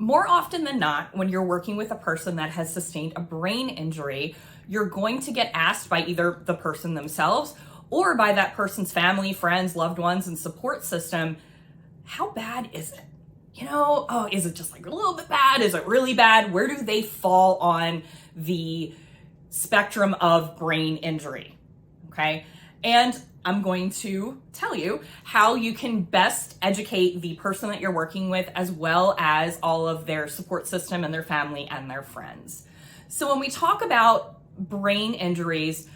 more often than not, when you're working with a person that has sustained a brain injury, you're going to get asked by either the person themselves or by that person's family, friends, loved ones, and support system, how bad is it? Is it just like a little bit bad? Is it really bad? Where do they fall on the spectrum of brain injury? Okay. And I'm going to tell you how you can best educate the person that you're working with, as well as all of their support system and their family and their friends. So when we talk about brain injuries,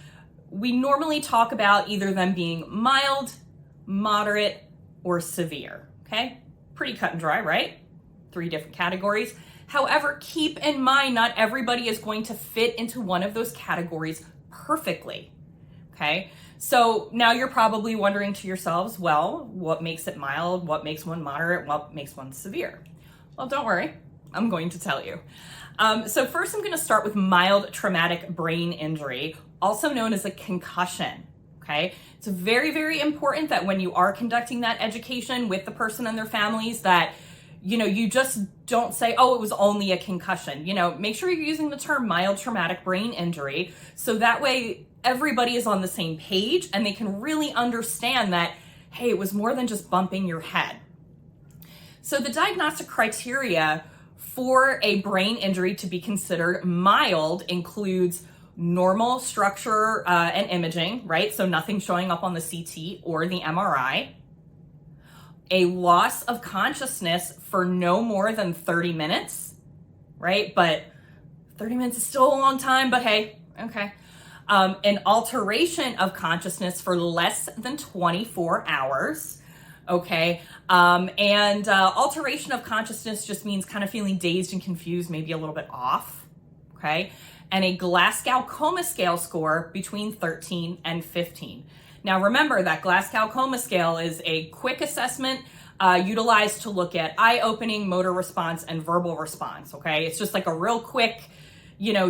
we normally talk about either them being mild, moderate, or severe. Okay. Pretty cut and dry, right? 3 different categories. However, keep in mind, not everybody is going to fit into one of those categories perfectly. Okay. So now you're probably wondering to yourselves, well, what makes it mild? What makes one moderate? What makes one severe? Well, don't worry. I'm going to tell you. So first, I'm going to start with mild traumatic brain injury, also known as a concussion. Okay. It's very, very important that when you are conducting that education with the person and their families, that, you just don't say, oh, it was only a concussion. Make sure you're using the term mild traumatic brain injury. So that way everybody is on the same page and they can really understand that, hey, it was more than just bumping your head. So the diagnostic criteria for a brain injury to be considered mild includes normal structure and imaging, right? So nothing showing up on the CT or the MRI. A loss of consciousness for no more than 30 minutes, right? But 30 minutes is still a long time, but hey, okay. An alteration of consciousness for less than 24 hours, okay? And alteration of consciousness just means kind of feeling dazed and confused, maybe a little bit off, okay? And a Glasgow Coma Scale score between 13 and 15. Now remember that Glasgow Coma Scale is a quick assessment utilized to look at eye opening, motor response, and verbal response, okay? It's just like a real quick,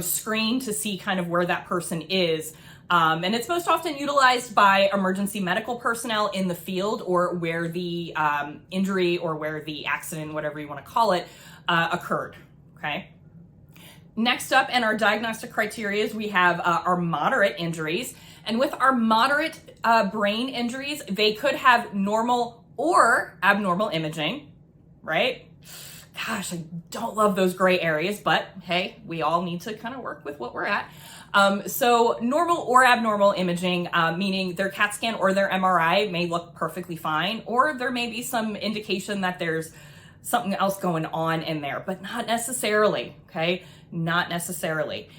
screen to see kind of where that person is. And it's most often utilized by emergency medical personnel in the field, or where the injury or where the accident, whatever you want to call it, occurred, okay? Next up in our diagnostic criteria, we have our moderate injuries. And with our moderate brain injuries, they could have normal or abnormal imaging, right? Gosh, I don't love those gray areas, but hey, we all need to kind of work with what we're at. So normal or abnormal imaging, meaning their CAT scan or their MRI may look perfectly fine, or there may be some indication that there's something else going on in there, but not necessarily, okay? Not necessarily.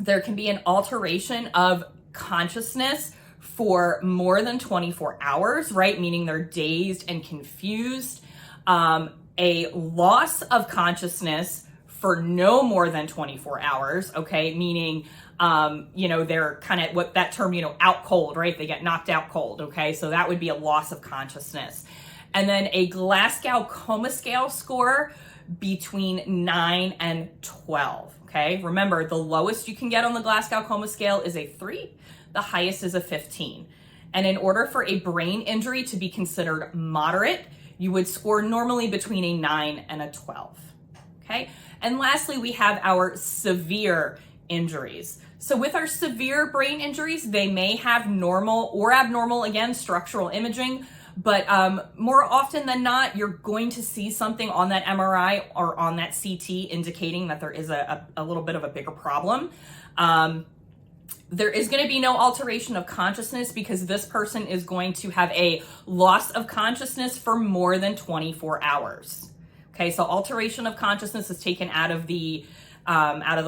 There can be an alteration of consciousness for more than 24 hours, right? Meaning they're dazed and confused. A loss of consciousness for no more than 24 hours, okay? Meaning, they're kind of what that term, out cold, right? They get knocked out cold, okay? So that would be a loss of consciousness. And then a Glasgow Coma Scale score between 9 and 12, okay? Remember, the lowest you can get on the Glasgow Coma Scale is a 3, the highest is a 15. And in order for a brain injury to be considered moderate, you would score normally between a 9 and a 12, okay? And lastly, we have our severe injuries. So with our severe brain injuries, they may have normal or abnormal, again, structural imaging, but more often than not, you're going to see something on that MRI or on that CT indicating that there is a little bit of a bigger problem. There is going to be no alteration of consciousness because this person is going to have a loss of consciousness for more than 24 hours. Okay, so alteration of consciousness is taken out of the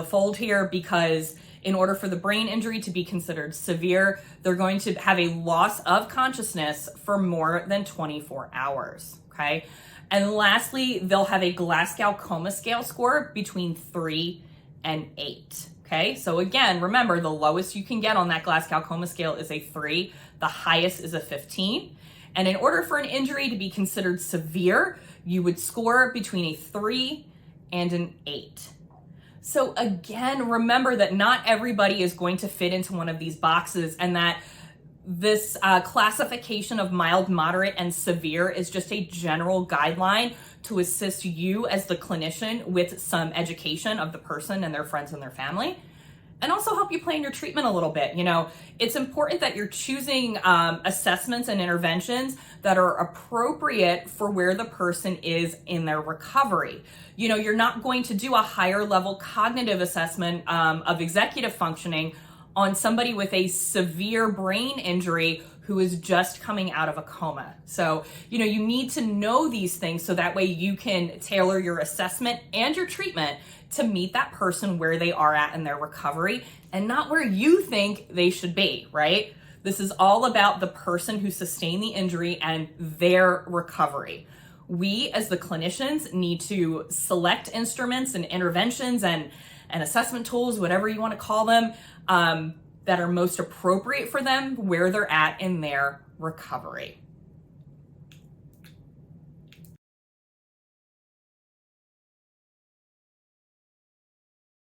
fold here, because in order for the brain injury to be considered severe, they're going to have a loss of consciousness for more than 24 hours, okay? And lastly, they'll have a Glasgow Coma Scale score between 3 and 8, okay? So again, remember, the lowest you can get on that Glasgow Coma Scale is a 3, the highest is a 15. And in order for an injury to be considered severe, you would score between a 3 and an 8. So again, remember that not everybody is going to fit into one of these boxes, and that this classification of mild, moderate, and severe is just a general guideline to assist you as the clinician with some education of the person and their friends and their family, and also help you plan your treatment a little bit. It's important that you're choosing assessments and interventions that are appropriate for where the person is in their recovery. You're not going to do a higher level cognitive assessment of executive functioning on somebody with a severe brain injury who is just coming out of a coma. So, you need to know these things so that way you can tailor your assessment and your treatment to meet that person where they are at in their recovery and not where you think they should be, right? This is all about the person who sustained the injury and their recovery. We, as the clinicians, need to select instruments and interventions and assessment tools, whatever you want to call them, that are most appropriate for them where they're at in their recovery.